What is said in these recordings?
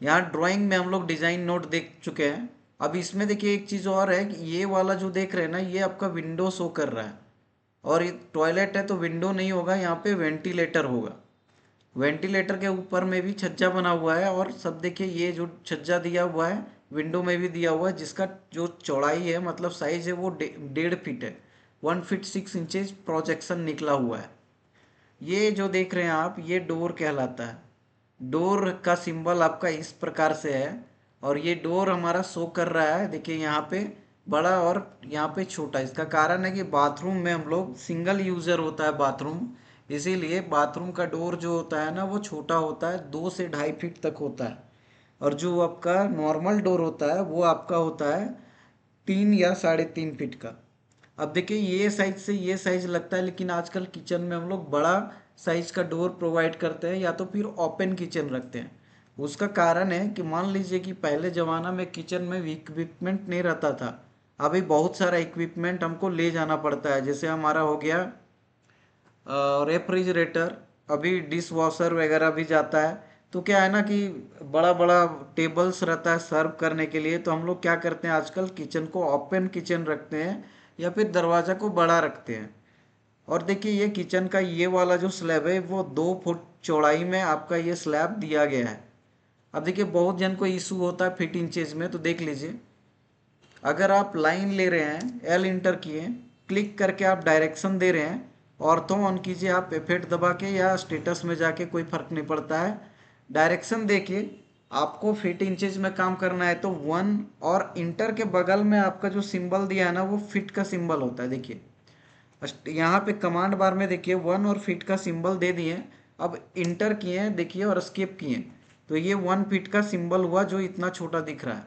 यहाँ ड्राइंग में हम लोग डिजाइन नोट देख चुके हैं। अब इसमें देखिए एक चीज़ और है कि ये वाला जो देख रहे हैं ना, ये आपका विंडो शो कर रहा है। और ये टॉयलेट है तो विंडो नहीं होगा, यहाँ पे वेंटिलेटर होगा। वेंटिलेटर के ऊपर में भी छज्जा बना हुआ है, और सब देखिए ये जो छज्जा दिया हुआ है विंडो में भी दिया हुआ है, जिसका जो चौड़ाई है मतलब साइज है वो 1.5 फीट है। 1 फीट 6 इंचेस प्रोजेक्शन निकला हुआ है। ये जो देख रहे हैं आप, ये डोर कहलाता है। डोर का सिंबल आपका इस प्रकार से है। और ये डोर हमारा शो कर रहा है, देखिए यहाँ पे बड़ा और यहाँ पे छोटा। इसका कारण है कि बाथरूम में हम लोग सिंगल यूज़र होता है बाथरूम, इसीलिए बाथरूम का डोर जो होता है ना वो छोटा होता है, 2 से 2.5 फीट तक होता है। और जो आपका नॉर्मल डोर होता है वो आपका होता है 3 या 3.5 फीट का। अब देखिए ये साइज से ये साइज लगता है, लेकिन आजकल किचन में हम लोग बड़ा साइज का डोर प्रोवाइड करते हैं, या तो फिर ओपन किचन रखते हैं। उसका कारण है कि मान लीजिए कि पहले ज़माना में किचन में इक्विपमेंट नहीं रहता था। अभी बहुत सारा इक्विपमेंट हमको ले जाना पड़ता है, जैसे हमारा हो गया रेफ्रिजरेटर, अभी डिश वॉशर वगैरह भी जाता है। तो क्या है ना कि बड़ा बड़ा टेबल्स रहता है सर्व करने के लिए, तो हम लोग क्या करते हैं आजकल किचन को ओपन किचन रखते हैं, या फिर दरवाज़ा को बड़ा रखते हैं। और देखिए ये किचन का ये वाला जो स्लैब है वो 2 फुट चौड़ाई में आपका ये स्लैब दिया गया है। अब देखिए बहुत जन को इशू होता है फीट इंचेज में, तो देख लीजिए अगर आप लाइन ले रहे हैं, एल इंटर किए, क्लिक करके आप डायरेक्शन दे रहे हैं, ऑर्थो ऑन कीजिए आप F8 दबा के या स्टेटस में जाके, कोई फर्क नहीं पड़ता है। डायरेक्शन देखिए, आपको फीट इंचेज में काम करना है तो 1, और इंटर के बगल में आपका जो सिंबल दिया है ना वो फीट का सिंबल होता है। देखिए यहाँ पे कमांड बार में देखिए 1 और फीट का सिंबल दे दिए। अब इंटर किए हैं देखिए और स्किप किए, तो ये 1 फीट का सिंबल हुआ जो इतना छोटा दिख रहा है।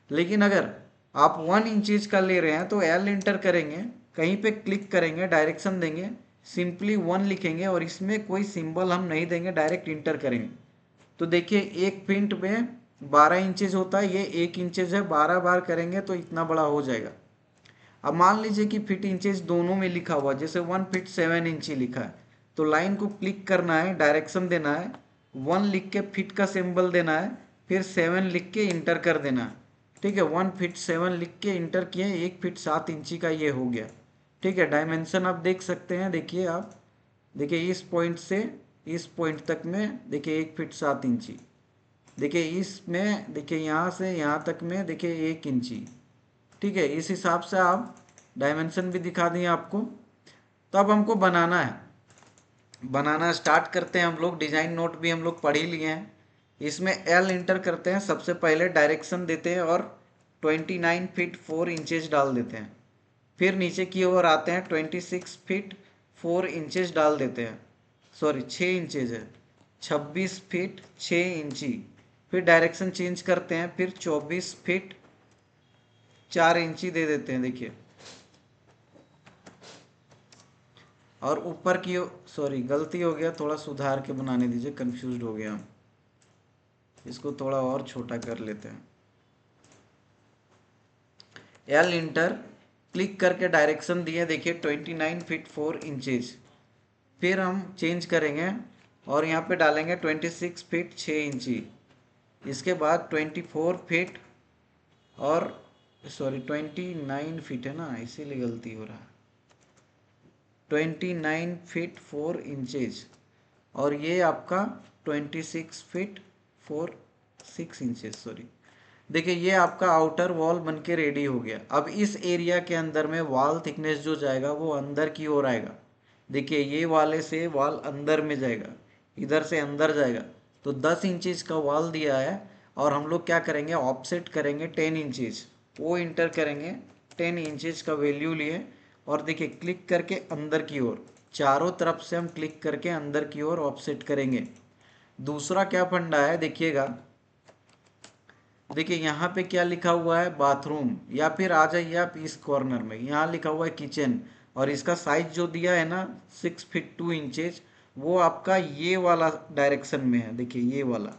लेकिन अगर आप 1 इंचेज का ले रहे हैं तो एल इंटर करेंगे, कहीं पे क्लिक करेंगे, डायरेक्शन देंगे, सिंपली 1 लिखेंगे और इसमें कोई सिंबल हम नहीं देंगे, डायरेक्ट इंटर करेंगे। तो देखिए 1 फीट में 12 इंचेज होता है, ये 1 इंचेज है, 12 बार करेंगे तो इतना बड़ा हो जाएगा। अब मान लीजिए कि फीट इंचेज दोनों में लिखा हुआ, जैसे 1 फीट 7 इंची लिखा है, तो लाइन को क्लिक करना है, डायरेक्शन देना है, 1 लिख के फीट का सिंबल देना है, फिर 7 लिख के इंटर कर देना है। ठीक है, 1 फीट 7 लिख के इंटर किए, 1 फीट 7 इंची का ये हो गया। ठीक है, डायमेंशन आप देख सकते हैं, देखिए आप, देखिए इस पॉइंट से इस पॉइंट तक में देखिए 1 फीट 7 इंची। देखिए इसमें देखिए यहाँ से यहाँ तक में देखिए 1 इंची। ठीक है, इस हिसाब से आप डायमेंशन भी दिखा दिए आपको। तो अब हमको बनाना है, बनाना स्टार्ट करते हैं हम लोग। डिजाइन नोट भी हम लोग पढ़ ही लिए हैं। इसमें एल इंटर करते हैं, सबसे पहले डायरेक्शन देते हैं और 29 फीट 4 इंचेस डाल देते हैं। फिर नीचे की ओर आते हैं, 26 फीट 4 इंचेस डाल देते हैं, सॉरी 6 इंचेज है, 26 फीट 6 इंची। फिर डायरेक्शन चेंज करते हैं, फिर 24 फीट 4 इंची दे देते हैं, देखिए। और ऊपर की, सॉरी गलती हो गया, थोड़ा सुधार के बनाने दीजिए, कंफ्यूज हो गया हम। इसको थोड़ा और छोटा कर लेते हैं। एल इंटर, क्लिक करके डायरेक्शन दिए, देखिए 29 फीट 4 इंचेज। फिर हम चेंज करेंगे और यहाँ पे डालेंगे 26 फीट 6 इंची। इसके बाद 24 फीट, और सॉरी 29 फीट है ना, इसीलिए गलती हो रहा है, 29 फीट 4 इंचेज। और ये आपका 26 फीट 6 इंचेस, सॉरी। देखिए ये आपका आउटर वॉल बन के रेडी हो गया। अब इस एरिया के अंदर में वॉल थिकनेस जो जाएगा वो अंदर की ओर आएगा। देखिए ये वाले से वॉल अंदर में जाएगा, इधर से अंदर जाएगा, तो 10 इंचेस का वॉल दिया है। और हम लोग क्या करेंगे, ऑफसेट करेंगे 10 इंचेस, वो इंटर करेंगे, 10 इंचेस का वैल्यू लिए, और देखिए क्लिक करके अंदर की ओर, चारों तरफ से हम क्लिक करके अंदर की ओर ऑफसेट करेंगे। दूसरा क्या फंडा है देखिएगा, देखिए यहाँ पे क्या लिखा हुआ है, बाथरूम, या फिर आ जाइए आप इस कॉर्नर में, यहाँ लिखा हुआ है किचन, और इसका साइज जो दिया है ना 6 फीट 2 इंचेज, वो आपका ये वाला डायरेक्शन में है, देखिए ये वाला।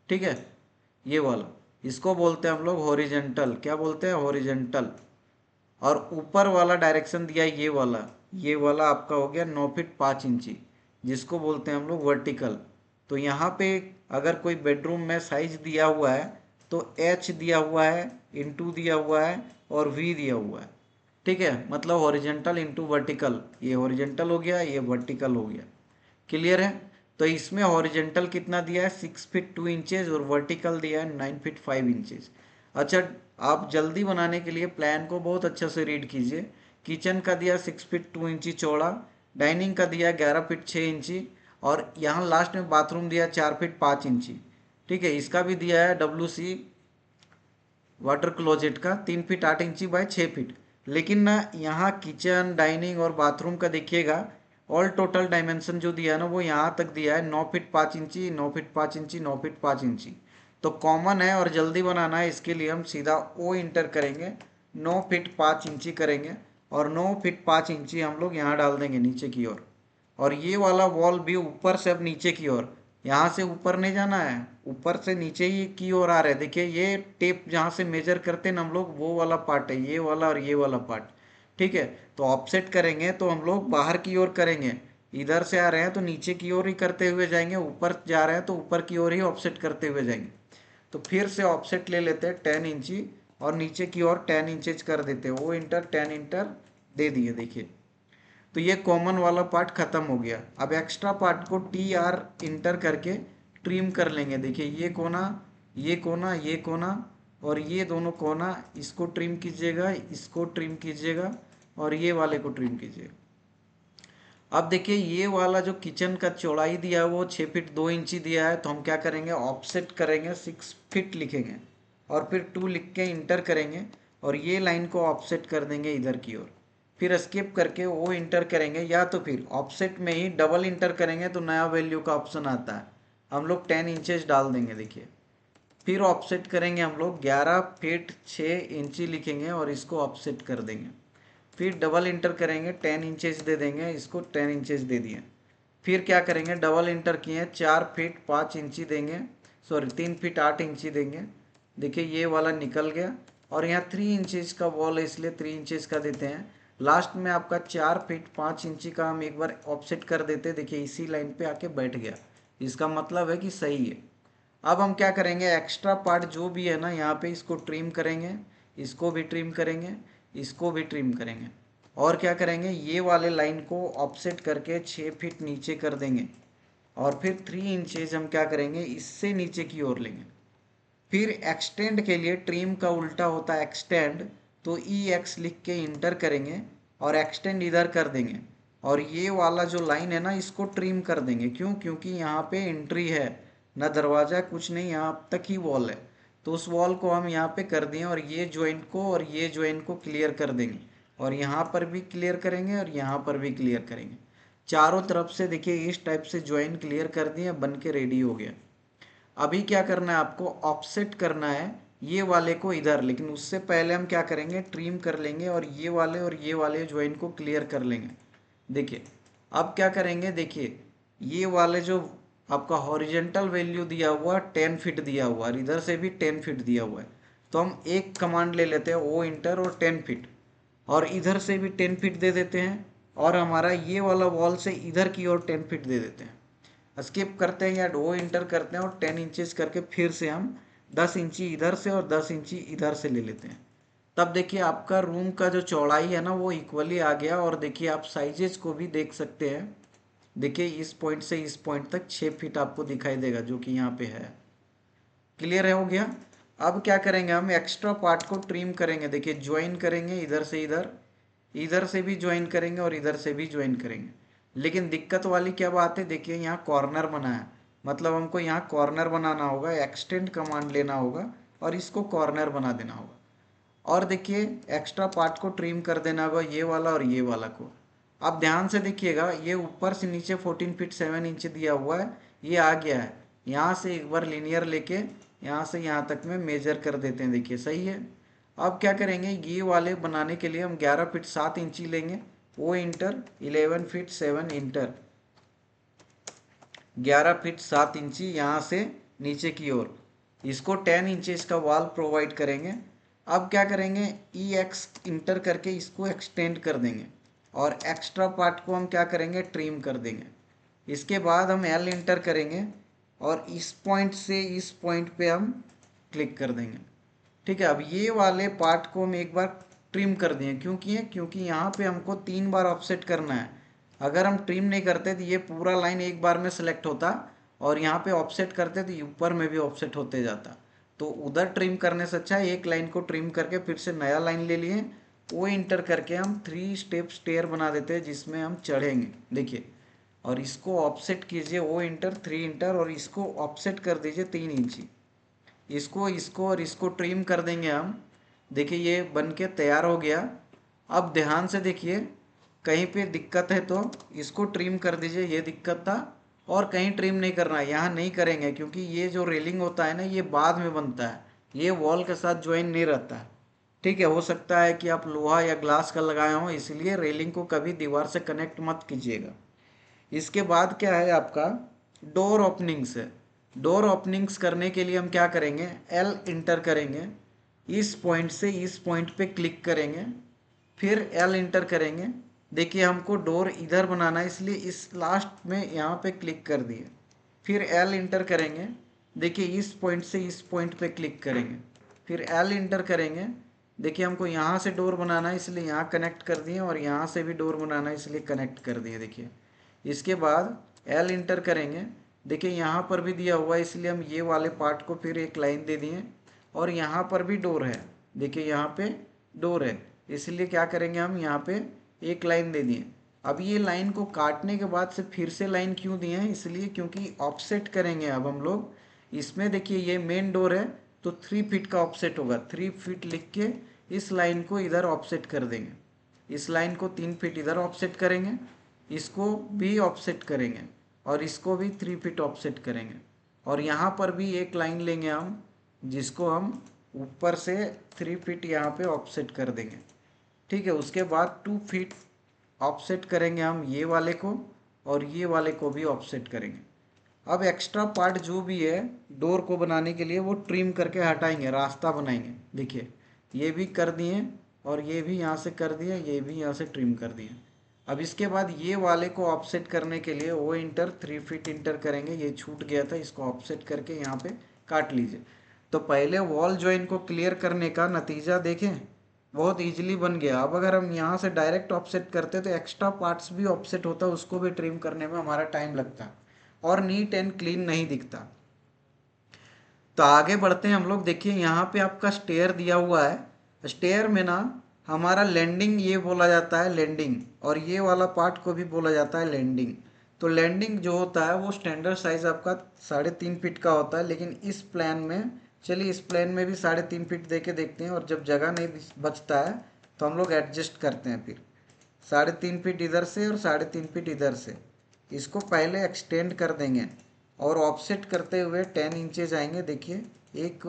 ठीक है, ये वाला, इसको बोलते हैं हम लोग हॉरिजेंटल, क्या बोलते हैं, हॉरिजेंटल। और ऊपर वाला डायरेक्शन दिया है ये वाला आपका हो गया 9 फीट 5 इंची, जिसको बोलते हैं हम लोग वर्टिकल। तो यहाँ पे अगर कोई बेडरूम में साइज दिया हुआ है तो एच दिया हुआ है, इंटू दिया हुआ है और वी दिया हुआ है। ठीक है, मतलब हॉरिजेंटल इंटू वर्टिकल, ये हॉरिजेंटल हो गया, ये वर्टिकल हो गया। क्लियर है? तो इसमें हॉरिजेंटल कितना दिया है 6 फीट 2 इंचेस और वर्टिकल दिया है 9 फीट 5 इंचेस। अच्छा, आप जल्दी बनाने के लिए प्लान को बहुत अच्छे से रीड कीजिए। किचन का दिया 6 फीट 2 इंची चौड़ा, डाइनिंग का दिया 11 फीट 6 इंची और यहाँ लास्ट में बाथरूम दिया 4 फीट 5 इंची। ठीक है, इसका भी दिया है WC वाटर क्लोजेट का 3 फीट 8 इंची बाय 6 फीट। लेकिन ना यहाँ किचन डाइनिंग और बाथरूम का देखिएगा, ऑल टोटल डायमेंशन जो दिया है ना वो यहाँ तक दिया है 9 फीट 5 इंची, 9 फीट 5 इंची, 9 फीट 5 इंची। तो कॉमन है और जल्दी बनाना है, इसके लिए हम सीधा ओ इंटर करेंगे, 9 फीट 5 इंची करेंगे और 9 फीट 5 इंची हम लोग यहाँ डाल देंगे नीचे की ओर। और ये वाला वॉल भी ऊपर से अब नीचे की ओर, यहाँ से ऊपर नहीं जाना है, ऊपर से नीचे ही की ओर आ रहा है। देखिए ये टेप जहाँ से मेजर करते हैं ना हम लोग, वो वाला पार्ट है, ये वाला और ये वाला पार्ट। ठीक है, तो ऑफसेट करेंगे तो हम लोग बाहर की ओर करेंगे, इधर से आ रहे हैं तो नीचे की ओर ही करते हुए जाएंगे, ऊपर जा रहे हैं तो ऊपर की ओर ही ऑफसेट करते हुए जाएंगे। तो फिर से ऑफसेट ले लेते हैं 10 इंची और नीचे की ओर 10 इंचेज कर देते हैं, वो इंटर 10 इंटर दे दिए। देखिए तो ये कॉमन वाला पार्ट खत्म हो गया। अब एक्स्ट्रा पार्ट को TR इंटर करके ट्रिम कर लेंगे। देखिए ये कोना, ये कोना, ये कोना और ये दोनों कोना, इसको ट्रिम कीजिएगा, इसको ट्रिम कीजिएगा और ये वाले को ट्रिम कीजिएगा। अब देखिए ये वाला जो किचन का चौड़ाई दिया है वो 6 फीट 2 इंची दिया है, तो हम क्या करेंगे ऑफसेट करेंगे, 6 फीट लिखेंगे और फिर 2 लिख के इंटर करेंगे और ये लाइन को ऑफसेट कर देंगे इधर की ओर। फिर स्किप करके वो इंटर करेंगे, या तो फिर ऑफसेट में ही डबल इंटर करेंगे तो नया वैल्यू का ऑप्शन आता है, हम लोग 10 इंचेस डाल देंगे। देखिए फिर ऑफसेट करेंगे हम लोग 11 फीट 6 इंची लिखेंगे और इसको ऑफसेट कर देंगे। फिर डबल इंटर करेंगे 10 इंचेस दे देंगे, इसको 10 इंचेस दे दिए। फिर क्या करेंगे डबल इंटर किए 4 फीट 5 इंची देंगे, सॉरी 3 फीट 8 इंची देंगे। देखिए ये वाला निकल गया और यहाँ 3 इंचेस का वॉल है इसलिए 3 इंचेस का देते हैं। लास्ट में आपका 4 फीट 5 इंची का हम एक बार ऑफसेट कर देते, देखिए इसी लाइन पे आके बैठ गया, इसका मतलब है कि सही है। अब हम क्या करेंगे एक्स्ट्रा पार्ट जो भी है ना यहाँ पे इसको ट्रिम करेंगे, इसको भी ट्रिम करेंगे, इसको भी ट्रिम करेंगे और क्या करेंगे ये वाले लाइन को ऑफसेट करके 6 फीट नीचे कर देंगे और फिर 3 इंचेज हम क्या करेंगे इससे नीचे की ओर लेंगे। फिर एक्सटेंड के लिए ट्रिम का उल्टा होता है एक्सटेंड, तो EX लिख के इंटर करेंगे और एक्सटेंड इधर कर देंगे और ये वाला जो लाइन है ना इसको ट्रिम कर देंगे। क्यों? क्योंकि यहाँ पे एंट्री है ना, दरवाजा कुछ नहीं, यहाँ तक ही वॉल है, तो उस वॉल को हम यहाँ पे कर दें और ये जॉइंट को और ये जॉइंट को क्लियर कर देंगे और यहाँ पर भी क्लियर करेंगे और यहाँ पर भी क्लियर करेंगे। चारों तरफ से देखिए इस टाइप से जॉइंट क्लियर कर दिए, बन के रेडी हो गया। अभी क्या करना है आपको ऑफसेट करना है ये वाले को इधर, लेकिन उससे पहले हम क्या करेंगे ट्रिम कर लेंगे और ये वाले ज्वाइन को क्लियर कर लेंगे। देखिए अब क्या करेंगे, देखिए ये वाले जो आपका हॉरिजेंटल वैल्यू दिया हुआ 10 फीट दिया हुआ और इधर से भी 10 फीट दिया हुआ है, तो हम एक कमांड ले लेते हैं ओ इंटर और 10 फीट और इधर से भी 10 फीट दे देते हैं और हमारा ये वाला वॉल से इधर की ओर 10 फीट दे देते हैं। स्किप करते हैं या डो इंटर करते हैं और 10 इंचेस करके फिर से हम 10 इंची इधर से और 10 इंची इधर से ले लेते हैं। तब देखिए आपका रूम का जो चौड़ाई है ना वो इक्वली आ गया और देखिए आप साइजेस को भी देख सकते हैं। देखिए इस पॉइंट से इस पॉइंट तक 6 फीट आपको दिखाई देगा जो कि यहाँ पे है। क्लियर है, हो गया। अब क्या करेंगे हम एक्स्ट्रा पार्ट को ट्रिम करेंगे। देखिए ज्वाइन करेंगे इधर से इधर, इधर से भी ज्वाइन करेंगे और इधर से भी ज्वाइन करेंगे। लेकिन दिक्कत वाली क्या बात है, देखिए यहाँ कॉर्नर बना है, मतलब हमको यहाँ कॉर्नर बनाना होगा, एक्सटेंड कमांड लेना होगा और इसको कॉर्नर बना देना होगा। और देखिए एक्स्ट्रा पार्ट को ट्रिम कर देना होगा ये वाला और ये वाला को। आप ध्यान से देखिएगा ये ऊपर से नीचे 14 फीट 7 इंच दिया हुआ है, ये आ गया है। यहाँ से एक बार लीनियर लेके यहाँ से यहाँ तक में मेजर कर देते हैं, देखिए सही है। अब क्या करेंगे ये वाले बनाने के लिए हम 11 फीट 7 इंची लेंगे, वो इंटर 11 फीट 7 इंटर 11 फीट 7 इंची यहाँ से नीचे की ओर, इसको 10 इंचेस का वॉल प्रोवाइड करेंगे। अब क्या करेंगे EX इंटर करके इसको एक्सटेंड कर देंगे और एक्स्ट्रा पार्ट को हम क्या करेंगे ट्रिम कर देंगे। इसके बाद हम L इंटर करेंगे और इस पॉइंट से इस पॉइंट पे हम क्लिक कर देंगे। ठीक है, अब ये वाले पार्ट को हम एक बार ट्रिम कर दिए। क्यों किए? क्योंकि यहाँ पे हमको 3 बार ऑफसेट करना है। अगर हम ट्रिम नहीं करते तो ये पूरा लाइन एक बार में सेलेक्ट होता, और यहाँ पे ऑफसेट करते तो ऊपर में भी ऑफसेट होते जाता। तो उधर ट्रिम करने से अच्छा है एक लाइन को ट्रिम करके फिर से नया लाइन ले लिए, वो इंटर करके हम 3 स्टेप स्टेयर बना देते हैं जिसमें हम चढ़ेंगे। देखिए, और इसको ऑफसेट कीजिए, ओ इंटर 3 इंटर, और इसको ऑफसेट कर दीजिए 3 इंची। इसको इसको और इसको ट्रिम कर देंगे हम। देखिए ये बन के तैयार हो गया। अब ध्यान से देखिए, कहीं पे दिक्कत है तो इसको ट्रिम कर दीजिए, ये दिक्कत था। और कहीं ट्रिम नहीं करना है, यहाँ नहीं करेंगे, क्योंकि ये जो रेलिंग होता है ना ये बाद में बनता है, ये वॉल के साथ ज्वाइन नहीं रहता है। ठीक है, हो सकता है कि आप लोहा या ग्लास का लगाए हो, इसलिए रेलिंग को कभी दीवार से कनेक्ट मत कीजिएगा। इसके बाद क्या है आपका, डोर ओपनिंग्स है। डोर ओपनिंग्स करने के लिए हम क्या करेंगे, एल इंटर करेंगे, इस पॉइंट से इस पॉइंट पे क्लिक करेंगे, फिर एल इंटर करेंगे। देखिए हमको डोर इधर बनाना है, इसलिए इस लास्ट में यहाँ पे क्लिक कर दिए, फिर एल इंटर करेंगे। देखिए इस पॉइंट से इस पॉइंट पे क्लिक करेंगे, फिर एल इंटर करेंगे। देखिए हमको यहाँ से डोर बनाना है, इसलिए यहाँ कनेक्ट कर दिए, और यहाँ से भी डोर बनाना है इसलिए कनेक्ट कर दिए। देखिए इसके बाद एल इंटर करेंगे। देखिए यहाँ पर भी दिया हुआ है, इसलिए हम ये वाले पार्ट को फिर एक लाइन दे दिए, और यहाँ पर भी डोर है। देखिए यहाँ पे डोर है, इसलिए क्या करेंगे, हम यहाँ पे एक लाइन दे दिए। अब ये लाइन को काटने के बाद से फिर से लाइन क्यों दिए हैं, इसलिए क्योंकि ऑफसेट करेंगे अब हम लोग इसमें। देखिए ये मेन डोर है तो 3 फीट का ऑफसेट होगा, 3 फीट लिख के इस लाइन को इधर ऑफसेट कर देंगे। इस लाइन को 3 फीट इधर ऑफसेट करेंगे, इसको भी ऑफसेट करेंगे, और इसको भी 3 फीट ऑफसेट करेंगे। और यहाँ पर भी एक लाइन लेंगे हम, जिसको हम ऊपर से 3 फीट यहाँ पे ऑफसेट कर देंगे। ठीक है, उसके बाद 2 फीट ऑफसेट करेंगे हम ये वाले को, और ये वाले को भी ऑफसेट करेंगे। अब एक्स्ट्रा पार्ट जो भी है डोर को बनाने के लिए वो ट्रिम करके हटाएंगे, रास्ता बनाएंगे। देखिए ये भी कर दिए, और ये भी यहाँ से कर दिए, ये भी यहाँ से ट्रिम कर दिए। अब इसके बाद ये वाले को ऑफसेट करने के लिए वो इंटर 3 फीट इंटर करेंगे, ये छूट गया था, इसको ऑफसेट करके यहाँ पे काट लीजिए। तो पहले वॉल जॉइन को क्लियर करने का नतीजा देखें, बहुत इजीली बन गया। अब अगर हम यहाँ से डायरेक्ट ऑफसेट करते तो एक्स्ट्रा पार्ट्स भी ऑफसेट होता, उसको भी ट्रिम करने में हमारा टाइम लगता और नीट एंड क्लीन नहीं दिखता। तो आगे बढ़ते हैं हम लोग। देखिए यहाँ पे आपका स्टेयर दिया हुआ है, स्टेयर में ना हमारा लैंडिंग ये बोला जाता है लैंडिंग, और ये वाला पार्ट को भी बोला जाता है लैंडिंग। तो लैंडिंग जो होता है वो स्टैंडर्ड साइज आपका 3.5 फीट का होता है, लेकिन इस प्लान में, चलिए इस प्लान में भी 3.5 फीट दे के देखते हैं, और जब जगह नहीं बचता है तो हम लोग एडजस्ट करते हैं। फिर 3.5 फीट इधर से और 3.5 फीट इधर से, इसको पहले एक्सटेंड कर देंगे, और ऑफसेट करते हुए 10 इंचेज आएंगे। देखिए 1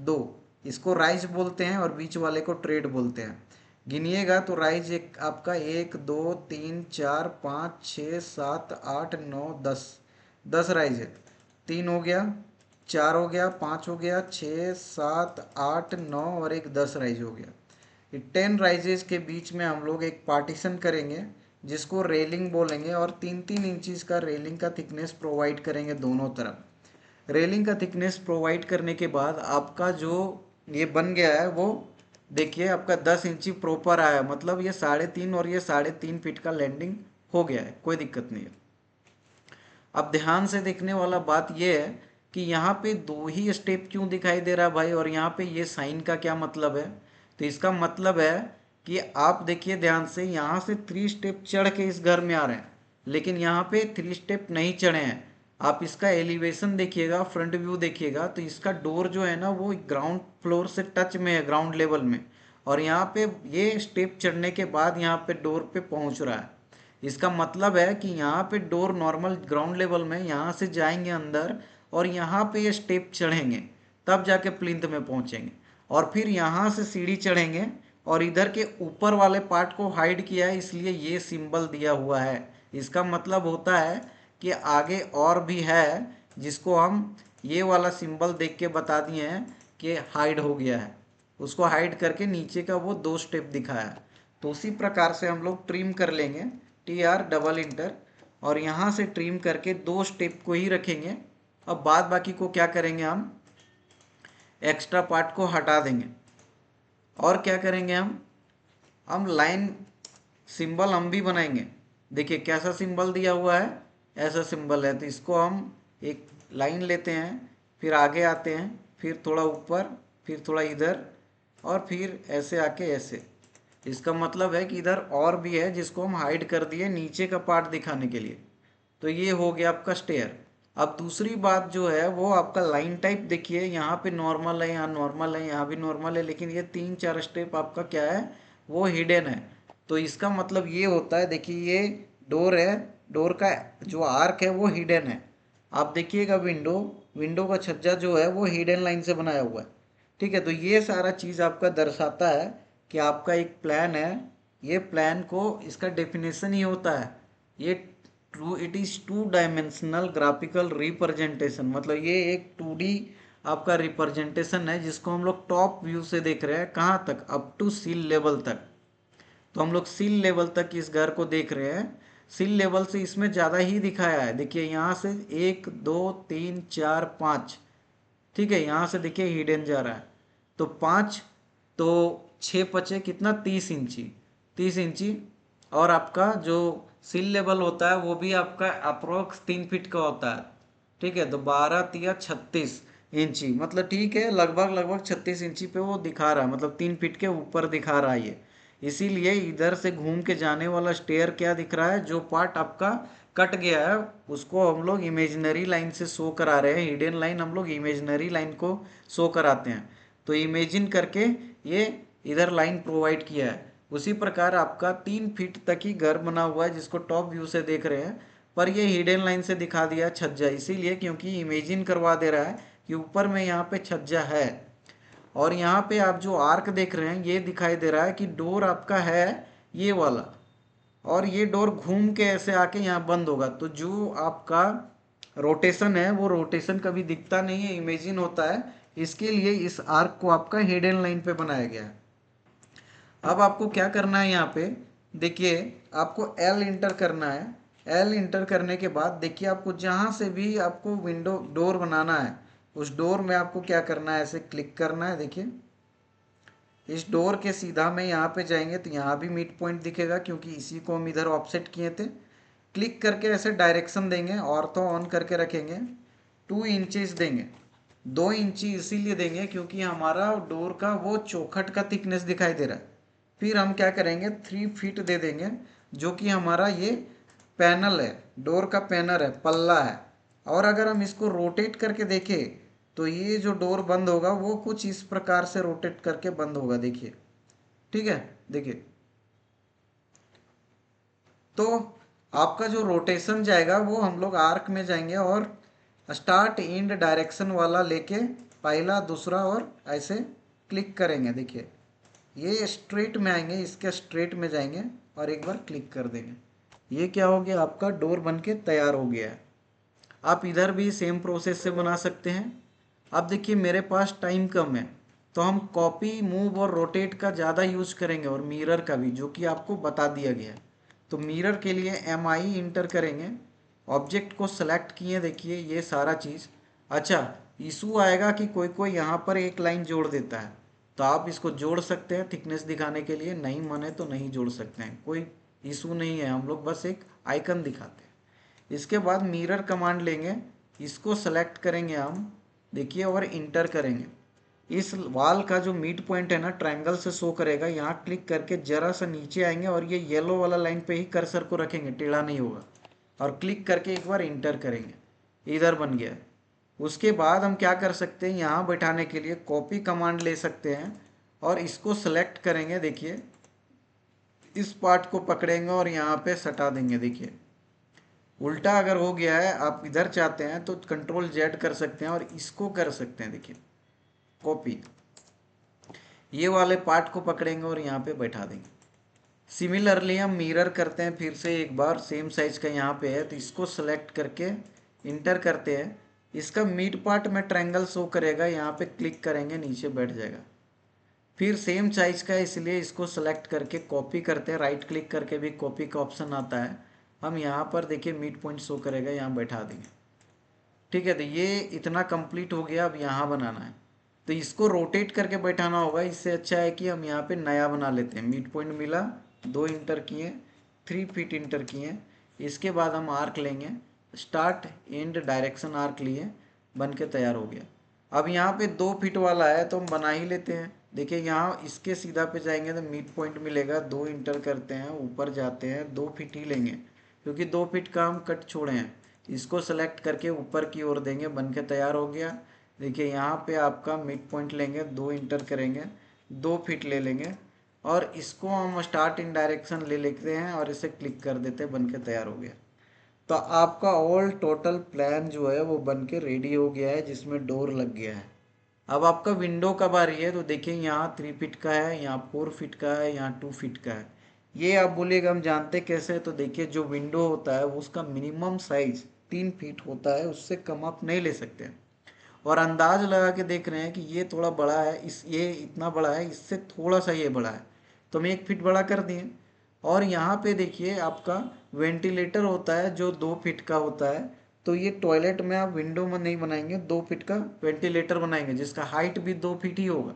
2, इसको राइज बोलते हैं, और बीच वाले को ट्रेड बोलते हैं। गिनिएगा तो राइज एक आपका 1 2 3 4 5 6 7 8 9 10, 10 राइज है। 3 हो गया, 4 हो गया, 5 हो गया, 6 7 8 9 और एक 10 राइज हो गया। 10 राइजेस के बीच में हम लोग एक पार्टीशन करेंगे जिसको रेलिंग बोलेंगे, और 3-3 इंचज़ का रेलिंग का थिकनेस प्रोवाइड करेंगे दोनों तरफ। रेलिंग का थिकनेस प्रोवाइड करने के बाद आपका जो ये बन गया है वो देखिए आपका 10 इंची प्रॉपर आया, मतलब ये 3.5 और ये 3.5 फीट का लैंडिंग हो गया है, कोई दिक्कत नहीं है। अब ध्यान से देखने वाला बात यह है कि यहाँ पे 2 ही स्टेप क्यों दिखाई दे रहा है भाई, और यहाँ पे ये साइन का क्या मतलब है। तो इसका मतलब है कि आप देखिए ध्यान से, यहाँ से 3 स्टेप चढ़ के इस घर में आ रहे हैं, लेकिन यहाँ पे 3 स्टेप नहीं चढ़े हैं। आप इसका एलिवेशन देखिएगा, फ्रंट व्यू देखिएगा, तो इसका डोर जो है ना वो ग्राउंड फ्लोर से टच में है, ग्राउंड लेवल में, और यहाँ पे ये स्टेप चढ़ने के बाद यहाँ पे डोर पे पहुँच रहा है। इसका मतलब है कि यहाँ पे डोर नॉर्मल ग्राउंड लेवल में, यहाँ से जाएंगे अंदर, और यहाँ पे ये स्टेप चढ़ेंगे, तब जाके प्लिंथ में पहुँचेंगे, और फिर यहाँ से सीढ़ी चढ़ेंगे, और इधर के ऊपर वाले पार्ट को हाइड किया है इसलिए ये सिंबल दिया हुआ है। इसका मतलब होता है कि आगे और भी है, जिसको हम ये वाला सिंबल देख के बता दिए हैं कि हाइड हो गया है, उसको हाइड करके नीचे का वो 2 स्टेप दिखाया। तो उसी प्रकार से हम लोग ट्रिम कर लेंगे, TR डबल इंटर, और यहाँ से ट्रिम करके 2 स्टेप को ही रखेंगे, अब बाद बाकी को क्या करेंगे, हम एक्स्ट्रा पार्ट को हटा देंगे और क्या करेंगे, हम लाइन सिंबल हम भी बनाएंगे। देखिए कैसा सिंबल दिया हुआ है, ऐसा सिंबल है, तो इसको हम एक लाइन लेते हैं, फिर आगे आते हैं, फिर थोड़ा ऊपर, फिर थोड़ा इधर, और फिर ऐसे आके ऐसे। इसका मतलब है कि इधर और भी है जिसको हम हाइड कर दिए नीचे का पार्ट दिखाने के लिए। तो ये हो गया आपका स्टेयर। अब दूसरी बात जो है वो आपका लाइन टाइप, देखिए यहाँ पे नॉर्मल है, यहाँ नॉर्मल है, यहाँ भी नॉर्मल है, लेकिन ये 3-4 स्टेप आपका क्या है, वो हिडन है। तो इसका मतलब ये होता है, देखिए ये डोर है, डोर का जो आर्क है वो हिडन है। आप देखिएगा विंडो, विंडो का छज्जा जो है वो हिडन लाइन से बनाया हुआ है। ठीक है, तो ये सारा चीज़ आपका दर्शाता है कि आपका एक प्लान है, ये प्लान को इसका डेफिनेशन ही होता है ये true, it is two dimensional graphical representation. मतलब ये एक 2D आपका रिप्रेजेंटेशन है जिसको हम लोग टॉप व्यू से देख रहे हैं, कहाँ तक, अप टू सील लेवल तक। तो हम लोग सील लेवल तक इस घर को देख रहे हैं। सील लेवल से इसमें ज़्यादा ही दिखाया है, देखिए यहाँ से 1 2 3 4 5, ठीक है, यहाँ से देखिए हिडन जा रहा है, तो 5, तो 6 5 कितना, 30 इंची, 30 इंची। और आपका जो सील लेवल होता है वो भी आपका अप्रोक्स 3 फीट का होता है। ठीक है, तो 12 3 36 इंची, मतलब ठीक है, लगभग लगभग 36 इंची पे वो दिखा रहा है, मतलब 3 फीट के ऊपर दिखा रहा है ये। इसीलिए इधर से घूम के जाने वाला स्टेयर क्या दिख रहा है, जो पार्ट आपका कट गया है उसको हम लोग इमेजिनरी लाइन से शो करा रहे हैं। हिडन लाइन हम लोग इमेजिनरी लाइन को शो कराते हैं, तो इमेजिन करके ये इधर लाइन प्रोवाइड किया है। उसी प्रकार आपका 3 फीट तक ही घर बना हुआ है जिसको टॉप व्यू से देख रहे हैं, पर ये हिडन लाइन से दिखा दिया छज्जा, इसीलिए क्योंकि इमेजिन करवा दे रहा है कि ऊपर में यहाँ पे छज्जा है। और यहाँ पे आप जो आर्क देख रहे हैं ये दिखाई दे रहा है कि डोर आपका है ये वाला, और ये डोर घूम के ऐसे आके यहाँ बंद होगा। तो जो आपका रोटेशन है वो रोटेशन कभी दिखता नहीं है, इमेजिन होता है। इसके लिए इस आर्क को आपका हिडन लाइन पे बनाया गया है। अब आपको क्या करना है, यहाँ पे देखिए आपको L इंटर करना है। L इंटर करने के बाद देखिए आपको जहाँ से भी आपको विंडो डोर बनाना है उस डोर में आपको क्या करना है, ऐसे क्लिक करना है। देखिए इस डोर के सीधा में यहाँ पे जाएंगे तो यहाँ भी मिड पॉइंट दिखेगा क्योंकि इसी को हम इधर ऑफसेट किए थे। क्लिक करके ऐसे डायरेक्शन देंगे, ऑर्थो ऑन करके रखेंगे, 2 इंचेस देंगे। 2 इंची इसीलिए देंगे क्योंकि हमारा डोर का वो चौखट का थिकनेस दिखाई दे रहा है। फिर हम क्या करेंगे, 3 फीट दे देंगे, जो कि हमारा ये पैनल है, डोर का पैनल है, पल्ला है। और अगर हम इसको रोटेट करके देखें तो ये जो डोर बंद होगा वो कुछ इस प्रकार से रोटेट करके बंद होगा, देखिए। ठीक है, देखिए तो आपका जो रोटेशन जाएगा वो हम लोग आर्क में जाएंगे और स्टार्ट एंड डायरेक्शन वाला लेके पहला दूसरा और ऐसे क्लिक करेंगे। देखिए ये स्ट्रेट में आएंगे, इसके स्ट्रेट में जाएंगे और एक बार क्लिक कर देंगे। ये क्या हो गया, आपका डोर बन के तैयार हो गया है। आप इधर भी सेम प्रोसेस से बना सकते हैं। अब देखिए मेरे पास टाइम कम है तो हम कॉपी, मूव और रोटेट का ज़्यादा यूज करेंगे और मिरर का भी, जो कि आपको बता दिया गया है। तो मिरर के लिए MI इंटर करेंगे, ऑब्जेक्ट को सेलेक्ट किए, देखिए ये सारा चीज़। अच्छा, इशू आएगा कि कोई कोई यहाँ पर एक लाइन जोड़ देता है, तो आप इसको जोड़ सकते हैं थिकनेस दिखाने के लिए, नहीं माने तो नहीं जोड़ सकते हैं, कोई इशू नहीं है, हम लोग बस एक आइकन दिखाते हैं। इसके बाद मिरर कमांड लेंगे, इसको सेलेक्ट करेंगे हम, देखिए, और इंटर करेंगे। इस वाल का जो मिड पॉइंट है ना, ट्रायंगल से शो करेगा, यहाँ क्लिक करके जरा सा नीचे आएंगे और ये येलो वाला लाइन पे ही कर्सर को रखेंगे, टेढ़ा नहीं होगा, और क्लिक करके एक बार इंटर करेंगे, इधर बन गया। उसके बाद हम क्या कर सकते हैं, यहाँ बैठाने के लिए कॉपी कमांड ले सकते हैं और इसको सेलेक्ट करेंगे, देखिए इस पार्ट को पकड़ेंगे और यहाँ पे सटा देंगे। देखिए उल्टा अगर हो गया है, आप इधर चाहते हैं तो Ctrl Z कर सकते हैं और इसको कर सकते हैं, देखिए कॉपी, ये वाले पार्ट को पकड़ेंगे और यहाँ पे बैठा देंगे। सिमिलरली हम मिरर करते हैं फिर से एक बार, सेम साइज का यहाँ पे है तो इसको सेलेक्ट करके इंटर करते हैं। इसका मिड पार्ट में ट्रायंगल शो करेगा, यहाँ पे क्लिक करेंगे, नीचे बैठ जाएगा। फिर सेम साइज का है इसलिए इसको सेलेक्ट करके कॉपी करते हैं, राइट क्लिक करके भी कॉपी का ऑप्शन आता है। हम यहाँ पर देखिए मिड पॉइंट शो करेगा, यहाँ बैठा देंगे। ठीक है, तो ये इतना कंप्लीट हो गया। अब यहाँ बनाना है, तो इसको रोटेट करके बैठाना होगा। इससे अच्छा है कि हम यहाँ पे नया बना लेते हैं। मिड पॉइंट मिला, 2 इंटर किए, 3 फीट इंटर किए। इसके बाद हम आर्क लेंगे, स्टार्ट एंड डायरेक्शन आर्क लिए, बन के तैयार हो गया। अब यहाँ पे 2 फीट वाला है तो हम बना ही लेते हैं। देखिए यहाँ इसके सीधा पे जाएंगे तो मिड पॉइंट मिलेगा, 2 इंटर करते हैं, ऊपर जाते हैं, 2 फीट ही लेंगे क्योंकि 2 फीट का हम कट छोड़े हैं। इसको सेलेक्ट करके ऊपर की ओर देंगे, बन के तैयार हो गया। देखिए यहाँ पे आपका मिड पॉइंट लेंगे, 2 इंटर करेंगे, 2 फीट ले लेंगे और इसको हम स्टार्ट इन डायरेक्शन ले लेते हैं और इसे क्लिक कर देते हैं, बन के तैयार हो गया। तो आपका ऑल टोटल प्लान जो है वो बन के रेडी हो गया है, जिसमें डोर लग गया है। अब आपका विंडो का बारी है, तो देखिए यहाँ 3 फीट का है, यहाँ 4 फीट का है, यहाँ 2 फीट का है। ये आप बोलिएगा हम जानते कैसे है, तो देखिए जो विंडो होता है वो उसका मिनिमम साइज 3 फीट होता है, उससे कम आप नहीं ले सकते हैं। और अंदाज लगा के देख रहे हैं कि ये थोड़ा बड़ा है, इस ये इतना बड़ा है, इससे थोड़ा सा ये बड़ा है, तो हम 1 फीट बड़ा कर दिए। और यहाँ पे देखिए आपका वेंटिलेटर होता है जो 2 फीट का होता है, तो ये टॉयलेट में आप विंडो में नहीं बनाएंगे, 2 फीट का वेंटिलेटर बनाएंगे जिसका हाइट भी 2 फीट ही होगा।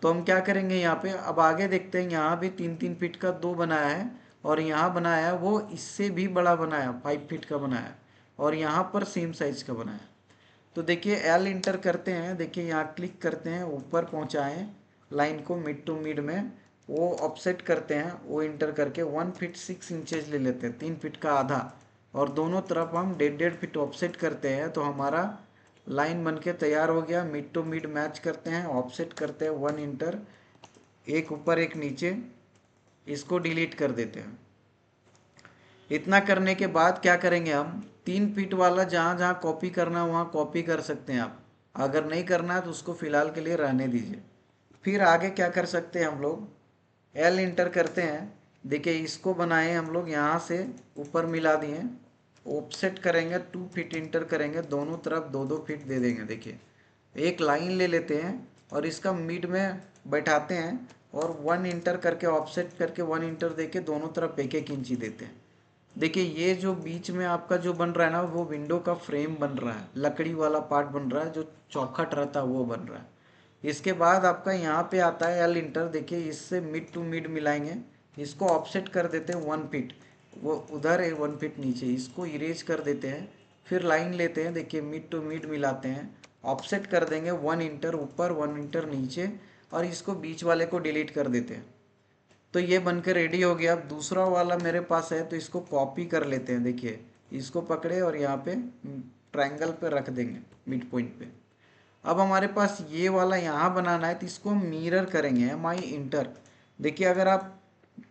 तो हम क्या करेंगे यहाँ पे, अब आगे देखते हैं। यहाँ भी 3-3 फीट का 2 बनाया है, और यहाँ बनाया है वो इससे भी बड़ा बनाया, 5 फीट का बनाया, और यहाँ पर सेम साइज का बनाया। तो देखिए एल इंटर करते हैं, देखिए यहाँ क्लिक करते हैं, ऊपर पहुँचाएँ लाइन को मिड टू मिड में, वो ऑफसेट करते हैं, वो इंटर करके 1 फीट 6 इंचेज ले लेते हैं, 3 फीट का आधा, और दोनों तरफ हम 1.5 फीट ऑफसेट करते हैं। तो हमारा लाइन बन के तैयार हो गया। मिड टू मिड मैच करते हैं, ऑफसेट करते हैं 1 इंटर, एक ऊपर एक नीचे, इसको डिलीट कर देते हैं। इतना करने के बाद क्या करेंगे, हम 3 फीट वाला जहाँ जहाँ कॉपी करना है वहाँ कॉपी कर सकते हैं आप। अगर नहीं करना है तो उसको फिलहाल के लिए रहने दीजिए। फिर आगे क्या कर सकते हैं, हम लोग एल इंटर करते हैं। देखिए इसको बनाए हम लोग, यहाँ से ऊपर मिला दिए, ऑफसेट करेंगे, 2 फीट इंटर करेंगे, दोनों तरफ 2-2 फीट दे देंगे। देखिए एक लाइन ले लेते हैं और इसका मिड में बैठाते हैं, और 1 इंटर करके ऑफसेट करके 1 इंटर देके दोनों तरफ 1-1 इंची देते हैं। देखिए ये जो बीच में आपका जो बन रहा है ना, वो विंडो का फ्रेम बन रहा है, लकड़ी वाला पार्ट बन रहा है, जो चौखट रहता है वो बन रहा है। इसके बाद आपका यहाँ पे आता है एल इंटर। देखिए इससे मिड टू मिड मिलाएंगे, इसको ऑफसेट कर देते हैं 1 फीट, वो उधर है 1 फीट नीचे, इसको इरेज कर देते हैं। फिर लाइन लेते हैं, देखिए मिड टू मिड मिलाते हैं, ऑफसेट कर देंगे 1 इंटर ऊपर 1 इंटर नीचे, और इसको बीच वाले को डिलीट कर देते हैं। तो ये बनकर रेडी हो गया। अब दूसरा वाला मेरे पास है, तो इसको कॉपी कर लेते हैं। देखिए इसको पकड़े और यहाँ पे ट्रायंगल पे रख देंगे मिड पॉइंट पे। अब हमारे पास ये वाला यहाँ बनाना है, तो इसको हम मिरर करेंगे, एम आई इंटर। देखिए अगर आप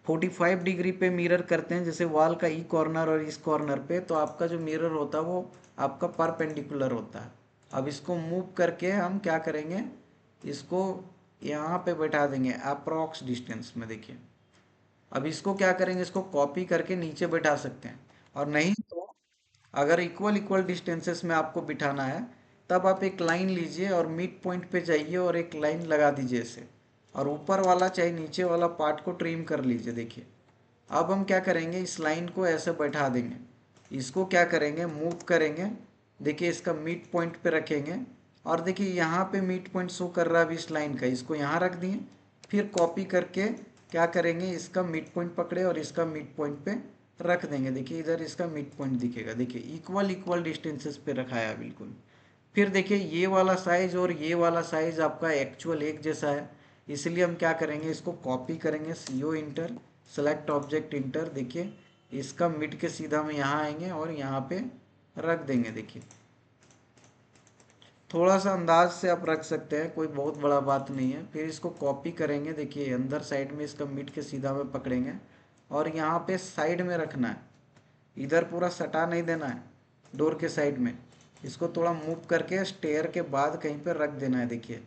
45 डिग्री पे मिरर करते हैं, जैसे वॉल का ई कॉर्नर और इस कॉर्नर पे, तो आपका जो मिरर होता है वो आपका परपेंडिकुलर होता है। अब इसको मूव करके हम क्या करेंगे, इसको यहाँ पे बैठा देंगे अप्रॉक्स डिस्टेंस में। देखिए अब इसको क्या करेंगे, इसको कॉपी करके नीचे बैठा सकते हैं, और नहीं तो अगर इक्वल इक्वल डिस्टेंसेस में आपको बिठाना है, तब आप एक लाइन लीजिए और मिड पॉइंट पे जाइए और एक लाइन लगा दीजिए इसे, और ऊपर वाला चाहे नीचे वाला पार्ट को ट्रिम कर लीजिए। देखिए अब हम क्या करेंगे, इस लाइन को ऐसे बैठा देंगे, इसको क्या करेंगे, मूव करेंगे। देखिए इसका मिड पॉइंट पे रखेंगे, और देखिए यहाँ पे मिड पॉइंट शो कर रहा है अभी इस लाइन का, इसको यहाँ रख दिए। फिर कॉपी करके क्या करेंगे, इसका मिड पॉइंट पकड़े और इसका मिड पॉइंट पे रख देंगे। देखिए इधर इसका मिड पॉइंट दिखेगा, देखिए इक्वल इक्वल डिस्टेंसेस पे रखा है बिल्कुल। फिर देखिए ये वाला साइज और ये वाला साइज आपका एक्चुअल एक जैसा है, इसलिए हम क्या करेंगे, इसको कॉपी करेंगे, CO inter, select object inter. देखिए इसका मिड के सीधा में यहाँ आएंगे और यहाँ पे रख देंगे। देखिए थोड़ा सा अंदाज से आप रख सकते हैं, कोई बहुत बड़ा बात नहीं है। फिर इसको कॉपी करेंगे, देखिए अंदर साइड में इसका मिड के सीधा में पकड़ेंगे, और यहाँ पे साइड में रखना है, इधर पूरा सटा नहीं देना है डोर के साइड में। इसको थोड़ा मूव करके स्टेयर के बाद कहीं पर रख देना है। देखिए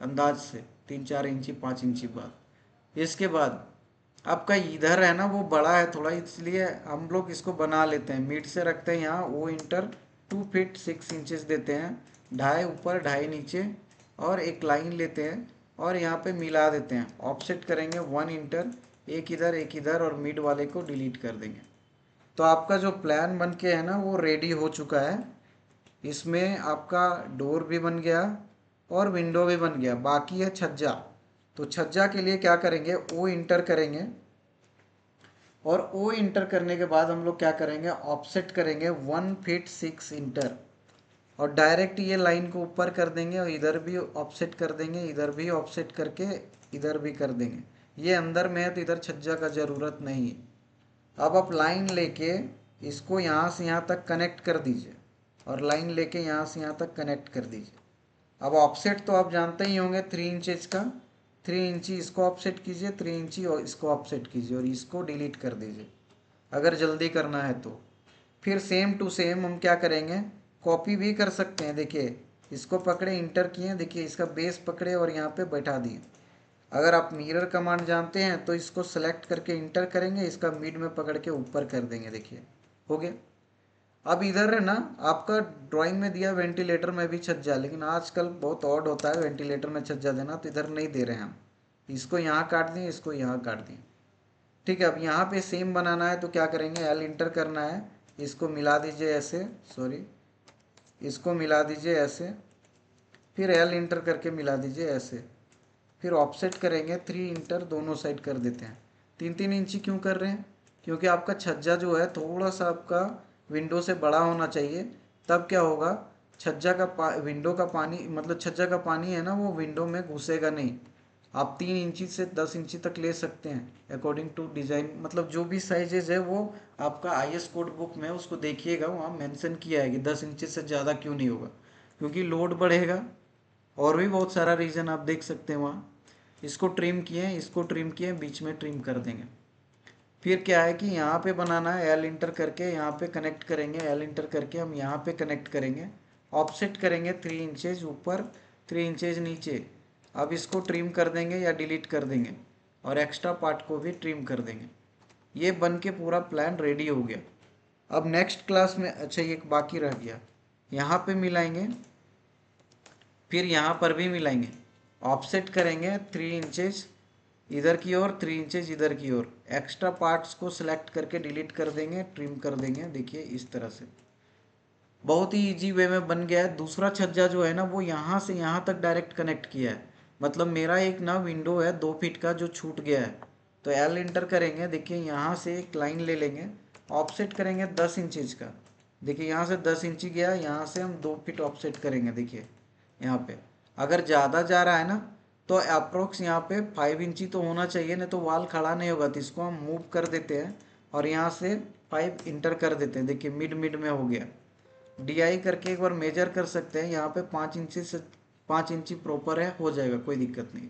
अंदाज से 3-4 इंची 5 इंची बाद। इसके बाद आपका इधर है ना वो बड़ा है थोड़ा, इसलिए हम लोग इसको बना लेते हैं, मिड से रखते हैं यहाँ, वो इंटर 2 फीट 6 इंचेस देते हैं, ढाई ऊपर ढाई नीचे, और एक लाइन लेते हैं और यहाँ पे मिला देते हैं, ऑफसेट करेंगे 1 इंटर, एक इधर और मिड वाले को डिलीट कर देंगे। तो आपका जो प्लान बन के है ना वो रेडी हो चुका है। इसमें आपका डोर भी बन गया और विंडो भी बन गया, बाकी है छज्जा। तो छज्जा के लिए क्या करेंगे, ओ इंटर करेंगे, और ओ इंटर करने के बाद हम लोग क्या करेंगे, ऑफसेट करेंगे 1 फीट 6 इंटर, और डायरेक्ट ये लाइन को ऊपर कर देंगे और इधर भी ऑफसेट कर देंगे, इधर भी ऑफसेट करके इधर भी कर देंगे। ये अंदर में है तो इधर छज्जा का ज़रूरत नहीं है। अब आप लाइन लेके इसको यहाँ से यहाँ तक कनेक्ट कर दीजिए, और लाइन लेके यहाँ से यहाँ तक कनेक्ट कर दीजिए। अब ऑफसेट तो आप जानते ही होंगे 3 इंचेस का, 3 इंची इसको ऑफसेट कीजिए, 3 इंची और इसको ऑफसेट कीजिए, और इसको डिलीट कर दीजिए अगर जल्दी करना है तो। फिर सेम टू सेम हम क्या करेंगे, कॉपी भी कर सकते हैं। देखिए इसको पकड़े, इंटर किए, देखिए इसका बेस पकड़े और यहाँ पे बैठा दिए। अगर आप मिरर कमांड जानते हैं तो इसको सेलेक्ट करके इंटर करेंगे, इसका मिड में पकड़ के ऊपर कर देंगे, देखिए हो गया। अब इधर है ना, आपका ड्राइंग में दिया वेंटिलेटर में भी छज्जा, लेकिन आजकल बहुत ऑड होता है वेंटिलेटर में छज्जा देना, तो इधर नहीं दे रहे हैं हम। इसको यहाँ काट दिए, इसको यहाँ काट दिए। ठीक है, अब यहाँ पे सेम बनाना है तो क्या करेंगे, एल इंटर करना है, इसको मिला दीजिए ऐसे, सॉरी इसको मिला दीजिए ऐसे, फिर एल इंटर करके मिला दीजिए ऐसे, फिर ऑफसेट करेंगे 3 इंटर, दोनों साइड कर देते हैं। 3 3 इंची क्यों कर रहे हैं, क्योंकि आपका छज्जा जो है थोड़ा सा आपका विंडो से बड़ा होना चाहिए। तब क्या होगा, छज्जा का विंडो का पानी, मतलब छज्जा का पानी है ना, वो विंडो में घुसेगा नहीं। आप 3 इंची से 10 इंची तक ले सकते हैं अकॉर्डिंग टू डिज़ाइन, मतलब जो भी साइजेज है वो आपका IS कोड बुक में उसको देखिएगा, वहाँ मेंशन किया है कि 10 इंची से ज़्यादा क्यों नहीं होगा, क्योंकि लोड बढ़ेगा। और भी बहुत सारा रीज़न आप देख सकते हैं वहाँ। इसको ट्रिम किए, इसको ट्रिम किए, बीच में ट्रिम कर देंगे। फिर क्या है कि यहाँ पे बनाना है, एल इंटर करके यहाँ पे कनेक्ट करेंगे, एल इंटर करके हम यहाँ पे कनेक्ट करेंगे, ऑफसेट करेंगे 3 इंचेज ऊपर, 3 इंचेज नीचे। अब इसको ट्रिम कर देंगे या डिलीट कर देंगे, और एक्स्ट्रा पार्ट को भी ट्रिम कर देंगे। ये बन के पूरा प्लान रेडी हो गया। अब नेक्स्ट क्लास में, अच्छा ये एक बाकी रह गया, यहाँ पे मिलाएंगे, फिर यहाँ पर भी मिलाएंगे, ऑफसेट करेंगे 3 इंचेज इधर की ओर, 3 इंचेज इधर की ओर। एक्स्ट्रा पार्ट्स को सिलेक्ट करके डिलीट कर देंगे, ट्रिम कर देंगे, देखिए इस तरह से। बहुत ही इजी वे में बन गया है। दूसरा छज्जा जो है ना, वो यहाँ से यहाँ तक डायरेक्ट कनेक्ट किया है, मतलब मेरा एक ना विंडो है 2 फीट का जो छूट गया है, तो एल इंटर करेंगे, देखिए यहाँ से एक लाइन ले लेंगे, ऑफसेट करेंगे 10 इंचेज का, देखिए यहाँ से 10 इंची गया, यहाँ से हम 2 फीट ऑफसेट करेंगे, देखिए यहाँ पे। अगर ज़्यादा जा रहा है ना, तो अप्रोक्स यहाँ पे 5 इंची तो होना चाहिए, नहीं तो वाल खड़ा नहीं होगा, तो इसको हम मूव कर देते हैं और यहाँ से 5 इंटर कर देते हैं, देखिए मिड मिड में हो गया। DI करके एक बार मेजर कर सकते हैं, यहाँ पे 5 इंची से 5 इंची प्रॉपर है, हो जाएगा, कोई दिक्कत नहीं।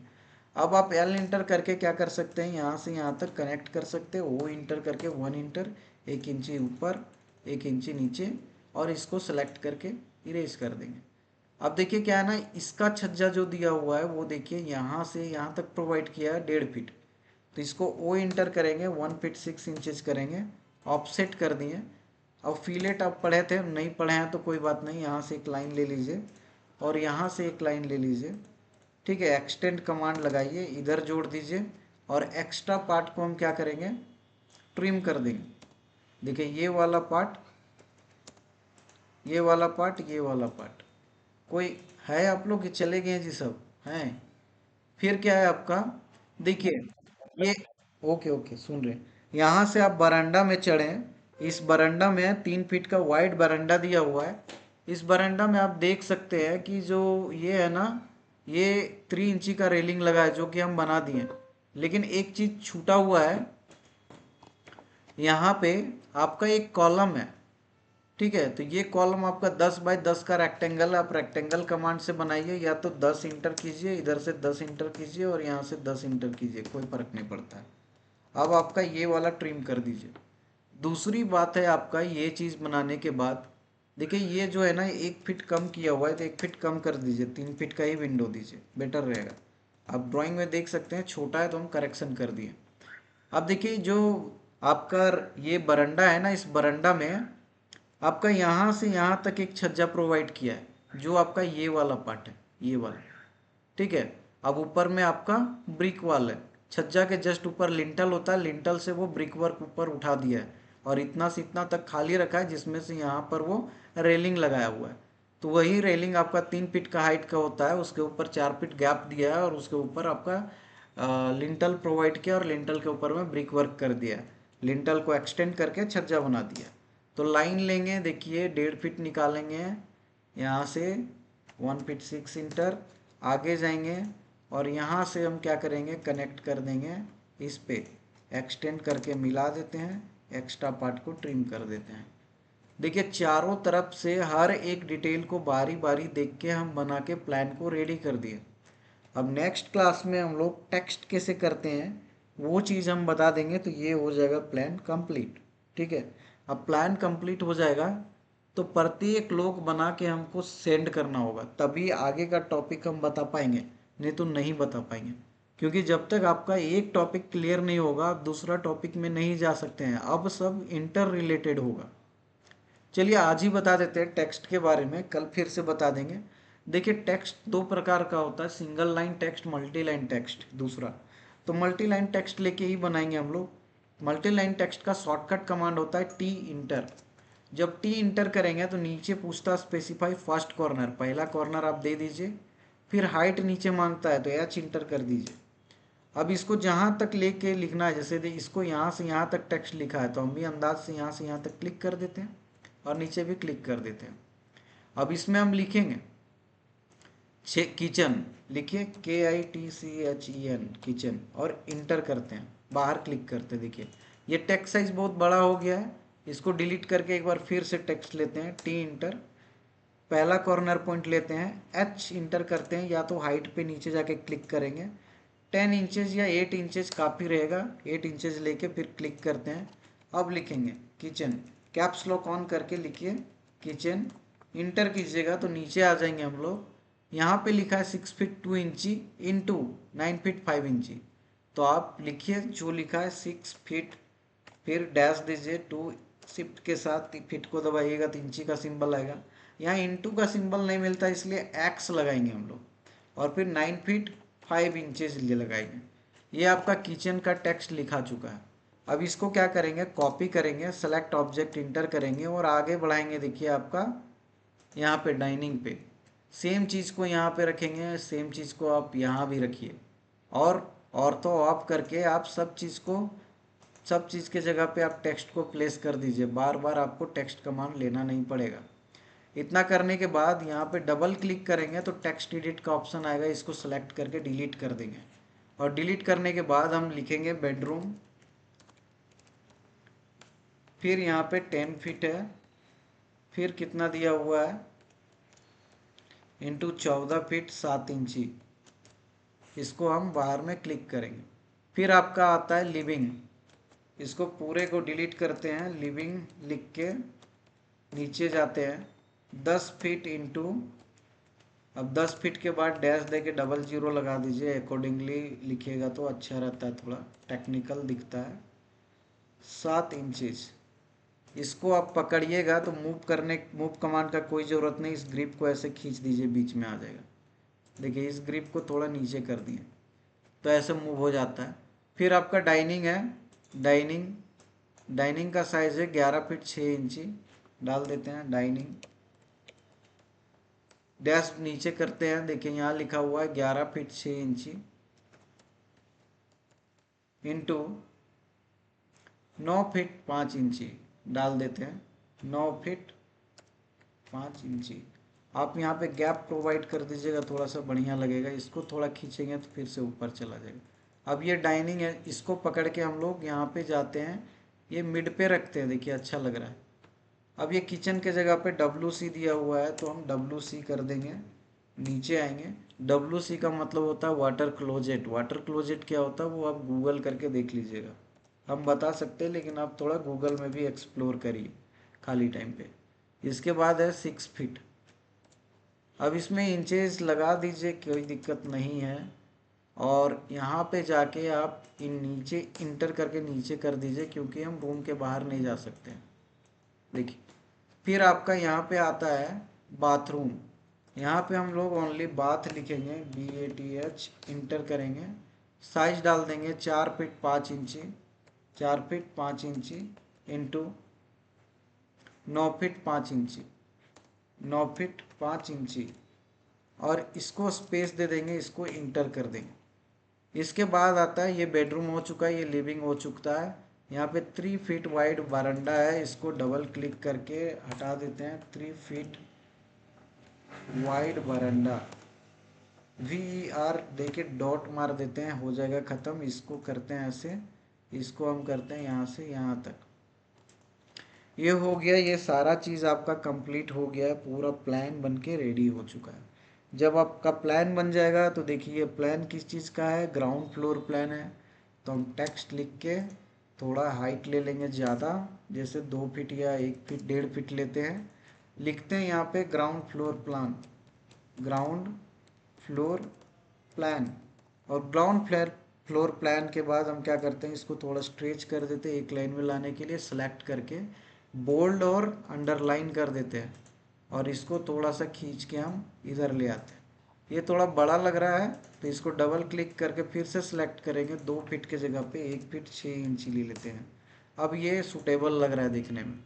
अब आप एल इंटर करके क्या कर सकते हैं, यहाँ से यहाँ तक कनेक्ट कर सकते हैं, ओ इंटर करके 1 इंटर, 1 इंची ऊपर 1 इंची नीचे, और इसको सेलेक्ट करके इरेज कर देंगे। अब देखिए क्या है ना, इसका छज्जा जो दिया हुआ है वो देखिए यहाँ से यहाँ तक प्रोवाइड किया है 1.5 फीट, तो इसको ओ इंटर करेंगे, 1 फीट 6 इंचेस करेंगे, ऑफसेट कर दिए। अब फिलेट आप पढ़े थे, नहीं पढ़े हैं तो कोई बात नहीं, यहाँ से एक लाइन ले लीजिए और यहाँ से एक लाइन ले लीजिए, ठीक है। एक्सटेंड कमांड लगाइए, इधर जोड़ दीजिए, और एक्स्ट्रा पार्ट को हम क्या करेंगे, ट्रिम कर देंगे। देखिए ये वाला पार्ट, ये वाला पार्ट, ये वाला पार्ट। कोई है आप लोग कि चले गए जी, सब हैं? फिर क्या है आपका, देखिए ये, ओके ओके सुन रहे हैं। यहाँ से आप बरांडा में चढ़ें, इस बरांडा में 3 फीट का वाइड बरांडा दिया हुआ है। इस बरांडा में आप देख सकते हैं कि जो ये है ना, ये 3 इंची का रेलिंग लगा है जो कि हम बना दिए, लेकिन एक चीज़ छूटा हुआ है, यहाँ पे आपका एक कॉलम है, ठीक है। तो ये कॉलम आपका 10 बाय 10 का रेक्टेंगल है, आप रेक्टेंगल कमांड से बनाइए, या तो 10 इंटर कीजिए, इधर से 10 इंटर कीजिए और यहाँ से 10 इंटर कीजिए, कोई फर्क नहीं पड़ता है। अब आपका ये वाला ट्रिम कर दीजिए। दूसरी बात है, आपका ये चीज़ बनाने के बाद देखिए ये जो है ना 1 फीट कम किया हुआ है, तो 1 फीट कम कर दीजिए, 3 फीट का ही विंडो दीजिए, बेटर रहेगा। आप ड्राइंग में देख सकते हैं छोटा है तो हम करेक्शन कर दिए। अब देखिए जो आपका ये बरंडा है ना, इस बरंडा में आपका यहाँ से यहाँ तक एक छज्जा प्रोवाइड किया है, जो आपका ये वाला पार्ट है, ये वाला, ठीक है। अब ऊपर में आपका ब्रिक वॉल है, छज्जा के जस्ट ऊपर लिंटल होता है, लिंटल से वो ब्रिक वर्क ऊपर उठा दिया है, और इतना से इतना तक खाली रखा है, जिसमें से यहाँ पर वो रेलिंग लगाया हुआ है। तो वही रेलिंग आपका 3 फीट का हाइट का होता है, उसके ऊपर 4 फीट गैप दिया है और उसके ऊपर आपका लिंटल प्रोवाइड किया और लिंटल के ऊपर में ब्रिक वर्क कर दिया है, लिंटल को एक्सटेंड करके छज्जा बना दिया। तो लाइन लेंगे, देखिए 1.5 फीट निकालेंगे यहाँ से, 1 फीट 6 इंटर आगे जाएंगे और यहाँ से हम क्या करेंगे, कनेक्ट कर देंगे इस पे, एक्सटेंड करके मिला देते हैं, एक्स्ट्रा पार्ट को ट्रिम कर देते हैं। देखिए चारों तरफ से हर एक डिटेल को बारी बारी देख के हम बना के प्लान को रेडी कर दिए। अब नेक्स्ट क्लास में हम लोग टेक्स्ट कैसे करते हैं वो चीज़ हम बता देंगे, तो ये हो जाएगा प्लान कंप्लीट। ठीक है, अब प्लान कंप्लीट हो जाएगा तो प्रत्येक लोग बना के हमको सेंड करना होगा, तभी आगे का टॉपिक हम बता पाएंगे, नहीं तो नहीं बता पाएंगे। क्योंकि जब तक आपका एक टॉपिक क्लियर नहीं होगा आप दूसरा टॉपिक में नहीं जा सकते हैं, अब सब इंटर रिलेटेड होगा। चलिए आज ही बता देते हैं टेक्स्ट के बारे में, कल फिर से बता देंगे। देखिए टेक्स्ट 2 प्रकार का होता है, single line text, multi line text दूसरा। तो मल्टी लाइन टेक्स्ट लेके ही बनाएंगे हम लोग। मल्टी लाइन टेक्स्ट का शॉर्टकट कमांड होता है टी इंटर। जब टी इंटर करेंगे तो नीचे पूछता स्पेसिफाई फर्स्ट कॉर्नर, पहला कॉर्नर आप दे दीजिए, फिर हाइट नीचे मांगता है तो एच इंटर कर दीजिए। अब इसको जहाँ तक लेके लिखना है, जैसे इसको यहाँ से यहाँ तक टेक्स्ट लिखा है तो हम भी अंदाज से यहाँ तक क्लिक कर देते हैं और नीचे भी क्लिक कर देते हैं। अब इसमें हम लिखेंगे किचन, लिखिए KITCHEN किचन और इंटर करते हैं, बाहर क्लिक करते हैं। देखिए ये टेक्स्ट साइज बहुत बड़ा हो गया है, इसको डिलीट करके एक बार फिर से टेक्स्ट लेते हैं, टी इंटर, पहला कॉर्नर पॉइंट लेते हैं, H इंटर करते हैं, या तो हाइट पे नीचे जाके क्लिक करेंगे, 10 इंचेस या 8 इंचेस काफ़ी रहेगा, 8 इंचेस लेके फिर क्लिक करते हैं। अब लिखेंगे किचन, कैप्स लॉक ऑन करके लिखिए किचन, इंटर कीजिएगा तो नीचे आ जाएंगे हम लोग। यहाँ पे लिखा है 6 फीट 2 इंची इंटू 9 फीट 5 इंची, तो आप लिखिए जो लिखा है 6 फीट, फिर डैश दीजिए 2, शिफ्ट के साथ फीट को दबाइएगा तो इंची का सिंबल आएगा। यहाँ इंटू का सिंबल नहीं मिलता इसलिए एक्स लगाएंगे हम लोग, और फिर 9 फीट 5 इंचेस लिए लगाएंगे। ये आपका किचन का टेक्स्ट लिखा चुका है। अब इसको क्या करेंगे, कॉपी करेंगे, सेलेक्ट ऑब्जेक्ट इंटर करेंगे और आगे बढ़ाएंगे। देखिए आपका यहाँ पे डाइनिंग पे सेम चीज़ को यहाँ पे रखेंगे, सेम चीज़ को आप यहाँ भी रखिए, और तो ऑफ करके आप सब चीज़ के जगह पे आप टेक्स्ट को प्लेस कर दीजिए, बार बार आपको टेक्स्ट कमांड लेना नहीं पड़ेगा। इतना करने के बाद यहाँ पे डबल क्लिक करेंगे तो टेक्स्ट एडिट का ऑप्शन आएगा, इसको सेलेक्ट करके डिलीट कर देंगे। और डिलीट करने के बाद हम लिखेंगे बेडरूम, फिर यहाँ पे 10 फीट है, फिर कितना दिया हुआ है इंटू 14 फीट 7 इंची, इसको हम बाहर में क्लिक करेंगे। फिर आपका आता है लिविंग, इसको पूरे को डिलीट करते हैं, लिविंग लिख के नीचे जाते हैं, 10 फीट इंटू, अब 10 फीट के बाद डैश दे के 00 लगा दीजिए, अकॉर्डिंगली लिखिएगा तो अच्छा रहता है, थोड़ा टेक्निकल दिखता है, 7 इंचेस। इसको आप पकड़िएगा तो मूव कमांड का कोई ज़रूरत नहीं, इस ग्रिप को ऐसे खींच दीजिए, बीच में आ जाएगा। देखिए इस ग्रिप को थोड़ा नीचे कर दिए तो ऐसे मूव हो जाता है। फिर आपका डाइनिंग है, डाइनिंग का साइज़ है 11 फीट 6 इंची, डाल देते हैं डाइनिंग, डैश नीचे करते हैं, देखिए यहाँ लिखा हुआ है 11 फीट 6 इंची इंटू 9 फीट 5 इंची, डाल देते हैं 9 फीट 5 इंची। आप यहाँ पे गैप प्रोवाइड कर दीजिएगा, थोड़ा सा बढ़िया लगेगा, इसको थोड़ा खींचेंगे तो फिर से ऊपर चला जाएगा। अब ये डाइनिंग है, इसको पकड़ के हम लोग यहाँ पे जाते हैं, ये मिड पे रखते हैं, देखिए अच्छा लग रहा है। अब ये किचन के जगह पे WC दिया हुआ है तो हम WC कर देंगे, नीचे आएंगे। WC का मतलब होता है वाटर क्लोजेट, वाटर क्लोजेट क्या होता है वो आप गूगल करके देख लीजिएगा, हम बता सकते हैं लेकिन आप थोड़ा गूगल में भी एक्सप्लोर करिए खाली टाइम पे। इसके बाद है 6 फीट, अब इसमें इंचेस लगा दीजिए, कोई दिक्कत नहीं है, और यहाँ पे जाके आप इन नीचे इंटर करके नीचे कर दीजिए क्योंकि हम रूम के बाहर नहीं जा सकते हैं। देखिए फिर आपका यहाँ पे आता है बाथरूम, यहाँ पे हम लोग ओनली बाथ लिखेंगे, BATH, इंटर करेंगे, साइज डाल देंगे 4 फीट 5 इंची, 4 फीट 5 इंची इंटू 9 फीट 5 इंची, 9 फीट 5 इंची, और इसको स्पेस दे देंगे, इसको इंटर कर देंगे। इसके बाद आता है, ये बेडरूम हो चुका है, ये लिविंग हो चुका है। यहाँ पे 3 फीट वाइड बरामदा है, इसको डबल क्लिक करके हटा देते हैं। 3 फीट वाइड बरामदा, VER देके डॉट मार देते हैं, हो जाएगा ख़त्म। इसको करते हैं ऐसे, इसको हम करते हैं यहाँ से यहाँ तक। ये हो गया, ये सारा चीज़ आपका कंप्लीट हो गया है, पूरा प्लान बन के रेडी हो चुका है। जब आपका प्लान बन जाएगा तो देखिए प्लान किस चीज़ का है, ग्राउंड फ्लोर प्लान है। तो हम टेक्स्ट लिख के थोड़ा हाइट ले लेंगे ज़्यादा, जैसे 2 फीट या 1 फीट 1.5 फीट लेते हैं। लिखते हैं यहाँ पे ground floor plan, ground floor plan. और ग्राउंड फ्लोर प्लान के बाद हम क्या करते हैं, इसको थोड़ा स्ट्रेच कर देते हैं, एक लाइन में लाने के लिए सेलेक्ट करके बोल्ड और अंडरलाइन कर देते हैं, और इसको थोड़ा सा खींच के हम इधर ले आते हैं। ये थोड़ा बड़ा लग रहा है तो इसको डबल क्लिक करके फिर से सिलेक्ट करेंगे, 2 फीट के जगह पे 1 फीट 6 इंची ले लेते हैं। अब ये सूटेबल लग रहा है देखने में।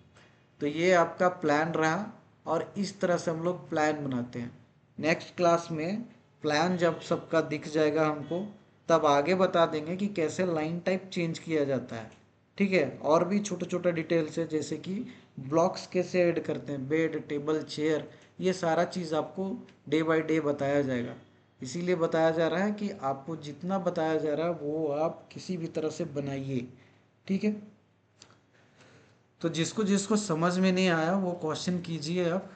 तो ये आपका प्लान रहा, और इस तरह से हम लोग प्लान बनाते हैं। नेक्स्ट क्लास में प्लान जब सबका दिख जाएगा हमको, तब आगे बता देंगे कि कैसे लाइन टाइप चेंज किया जाता है। ठीक है, और भी छोटा छोटा डिटेल्स है, जैसे कि ब्लॉक्स कैसे ऐड करते हैं, बेड टेबल चेयर, ये सारा चीज़ आपको डे बाय डे बताया जाएगा। इसीलिए बताया जा रहा है कि आपको जितना बताया जा रहा है वो आप किसी भी तरह से बनाइए। ठीक है, तो जिसको जिसको समझ में नहीं आया वो क्वेश्चन कीजिए आप।